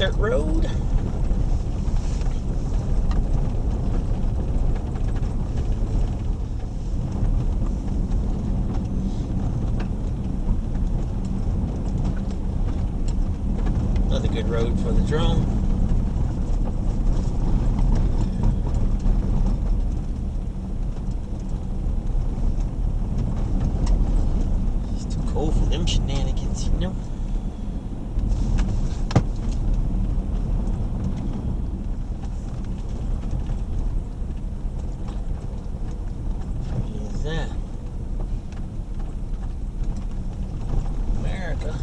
dirt road. Another good road for the drone. It's too cold for them shenanigans, you know. What is that? America.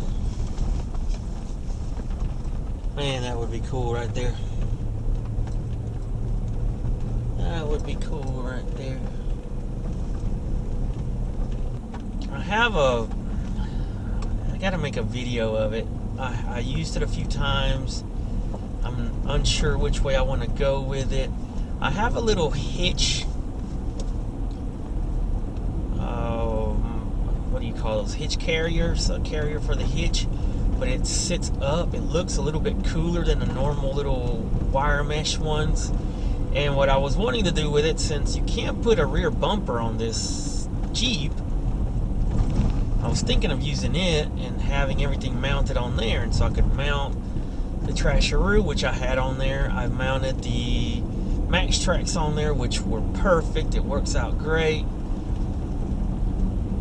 Man, that would be cool right there. That would be cool right there. I gotta make a video of it. I used it a few times. I'm unsure which way I want to go with it. I have a little hitch. What do you call those? Hitch carriers. A carrier for the hitch. But it sits up. It looks a little bit cooler than the normal little wire mesh ones. And what I was wanting to do with it, since you can't put a rear bumper on this Jeep, I was thinking of using it and having everything mounted on there. And so I could mount the Trasheroo, which I had on there. I've mounted the Max Tracks on there, which were perfect. It works out great.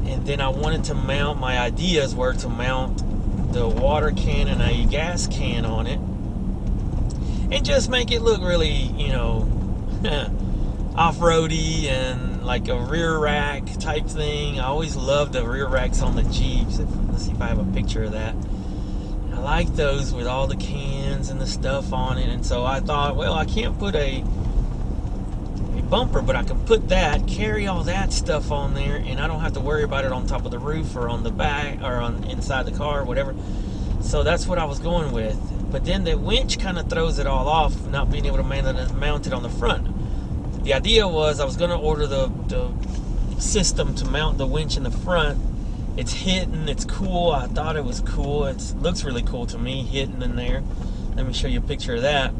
And then I wanted to mount, my ideas were to mount the water can and a gas can on it and just make it look really, you know, off-roady and like a rear rack type thing. I always loved the rear racks on the Jeeps. Let's see if I have a picture of that. I like those with all the cans and the stuff on it. And so I thought, well, I can't put a bumper, but I can put that, carry all that stuff on there, and I don't have to worry about it on top of the roof or on the back or on inside the car or whatever. So that's what I was going with. But then the winch kind of throws it all off, not being able to mount it on the front. The idea was I was going to order the system to mount the winch in the front. It's hidden. It's cool. I thought it was cool. It looks really cool to me, hidden in there. Let me show you a picture of that.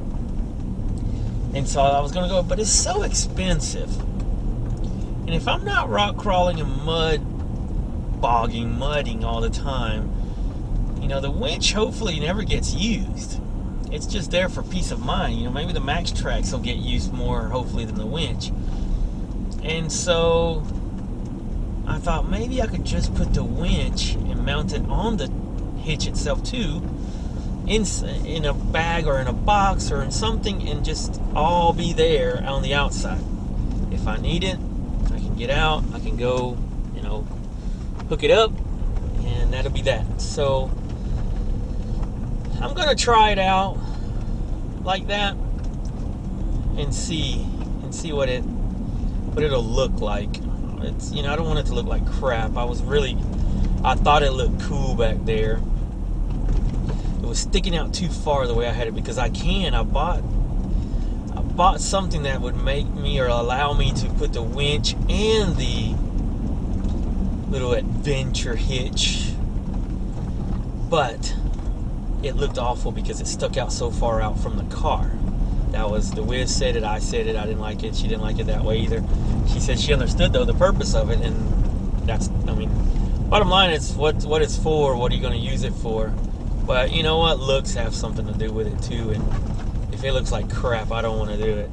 And so I was going to go, but it's so expensive. And if I'm not rock crawling and mudding all the time, you know, the winch hopefully never gets used. It's just there for peace of mind. You know, maybe the Max Tracks will get used more, hopefully, than the winch. And so I thought maybe I could just put the winch and mount it on the hitch itself too, in a bag or in a box or in something, and just all be there on the outside. If I need it, I can get out, I can go, you know, hook it up, and that'll be that. So I'm gonna try it out like that and see what it'll look like. It's, you know, I don't want it to look like crap. I thought it looked cool back there. It was sticking out too far the way I had it, because I bought something that would make me or allow me to put the winch and the little adventure hitch, but it looked awful because it stuck out so far out from the car. That was, the Wiz said it, I said it, I didn't like it, she didn't like it that way either. She said she understood though the purpose of it, and that's, I mean, bottom line is what it's for, what are you going to use it for? But you know what, looks have something to do with it too, and if it looks like crap, I don't want to do it.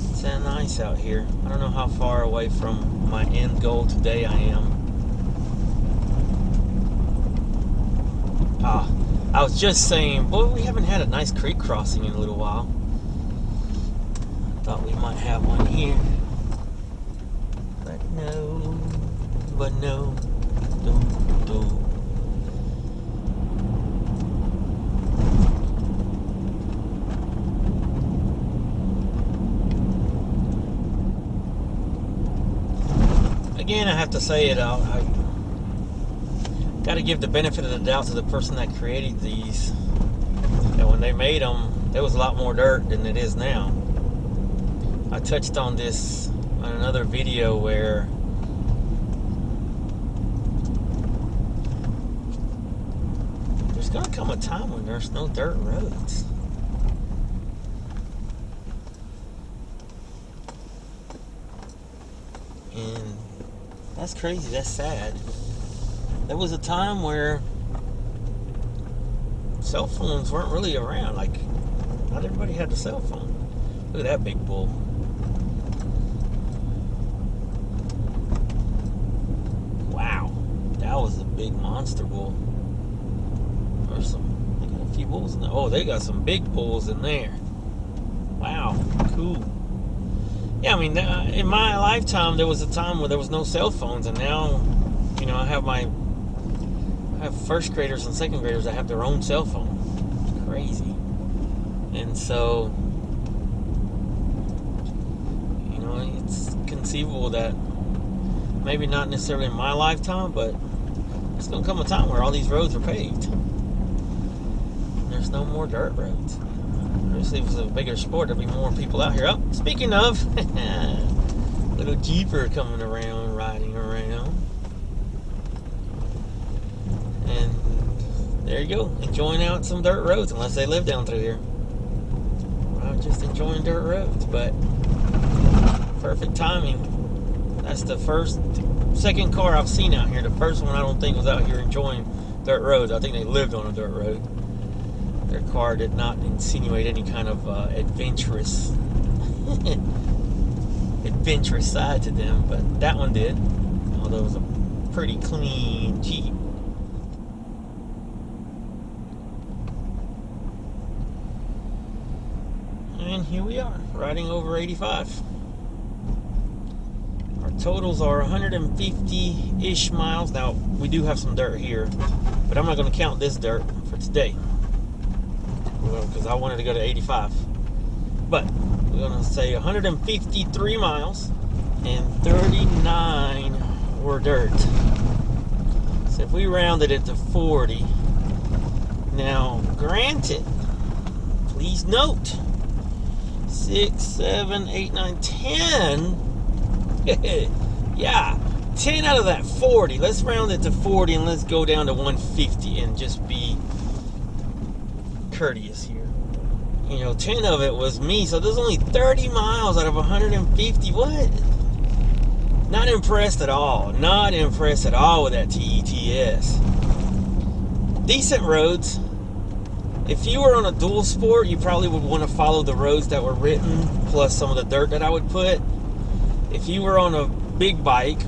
It's nice out here. I don't know how far away from my end goal today I am. I was just saying, boy, we haven't had a nice creek crossing in a little while. Thought we might have one here. But no. Again, I have to say it out. I got to give the benefit of the doubt to the person that created these. And when they made them, there was a lot more dirt than it is now. I touched on this on another video where there's going to come a time when there's no dirt roads. And that's crazy. That's sad. There was a time where cell phones weren't really around. Like, not everybody had a cell phone. Look at that big bull. Wow, that was a big monster bull. There's they got a few bulls in there. Oh, they got some big bulls in there. Wow, cool. Yeah, I mean, in my lifetime, there was a time where there was no cell phones, and now, you know, I have first graders and second graders that have their own cell phone. It's crazy. And so, you know, it's conceivable that maybe not necessarily in my lifetime, but it's going to come a time where all these roads are paved. There's no more dirt roads. Obviously, if it was a bigger sport, there'd be more people out here. Oh, speaking of, little Jeeper coming around, riding around. And there you go, enjoying out some dirt roads, unless they live down through here. I'm just enjoying dirt roads, but perfect timing. That's the second car I've seen out here. The first one I don't think was out here enjoying dirt roads. I think they lived on a dirt road. Their car did not insinuate any kind of adventurous side to them, but that one did. Although it was a pretty clean Jeep. And here we are, riding over 85. Our totals are 150-ish miles. Now, we do have some dirt here, but I'm not going to count this dirt for today, because I wanted to go to 85. But we're going to say 153 miles, and 39 were dirt. So if we rounded it to 40, now granted, please note, 6, 7, 8, 9, 10. Yeah, 10 out of that 40. Let's round it to 40 and let's go down to 150 and just be courteous here. You know, 10 of it was me, so there's only 30 miles out of 150. What? Not impressed at all. Not impressed at all with that TET-S. Decent roads. If you were on a dual sport, you probably would want to follow the roads that were written, plus some of the dirt that I would put. If you were on a big bike,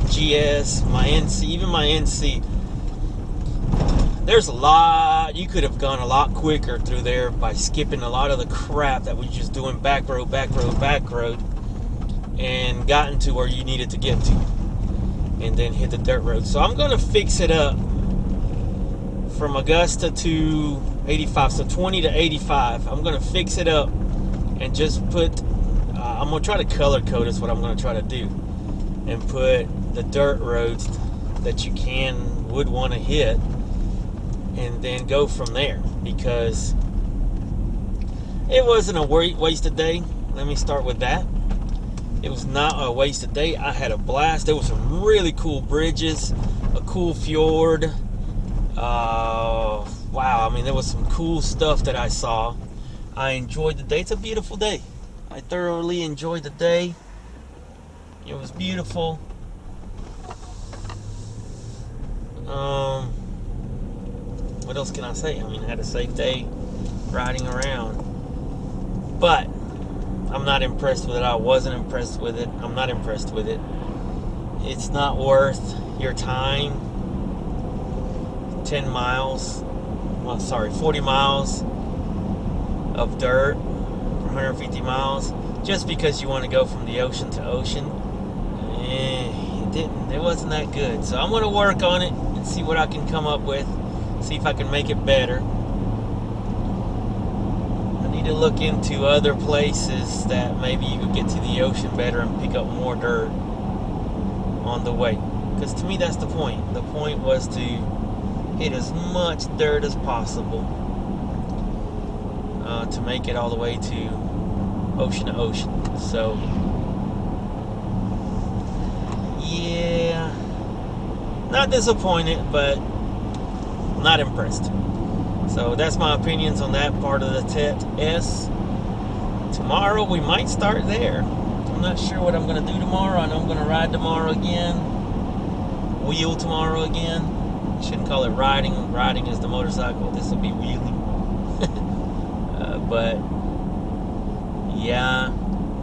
GS, my NC, even my NC, there's a lot. You could have gone a lot quicker through there by skipping a lot of the crap that we just doing back road, and gotten to where you needed to get to, and then hit the dirt road. So I'm going to fix it up from Augusta to 85, so 20 to 85. I'm going to fix it up and just put, I'm going to try to color code is what I'm going to try to do, and put the dirt roads that you would want to hit, and then go from there, because it wasn't a wasted day. Let me start with that. It was not a wasted day. I had a blast. There were some really cool bridges, a cool fjord. Wow, I mean, there was some cool stuff that I saw. I enjoyed the day. It's a beautiful day. I thoroughly enjoyed the day. It was beautiful. What else can I say? I mean, I had a safe day riding around. But I'm not impressed with it. I wasn't impressed with it. I'm not impressed with it. It's not worth your time. 10 miles, well, sorry, 40 miles of dirt for 150 miles just because you want to go from the ocean to ocean. It wasn't that good. So I'm going to work on it and see what I can come up with, see if I can make it better. I need to look into other places that maybe you could get to the ocean better and pick up more dirt on the way, because to me that's the point. The point was to hit as much dirt as possible to make it all the way to ocean. So yeah, not disappointed, but not impressed. So that's my opinions on that part of the TET-S. Tomorrow we might start there. I'm not sure what I'm going to do tomorrow. I know I'm going to ride tomorrow again. Wheel tomorrow again. Shouldn't call it riding. Riding is the motorcycle. This will be wheeling. But yeah,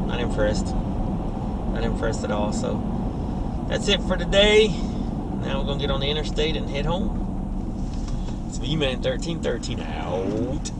not impressed. Not impressed at all. So that's it for today. Now we're going to get on the interstate and head home. It's V-Man 1313 out.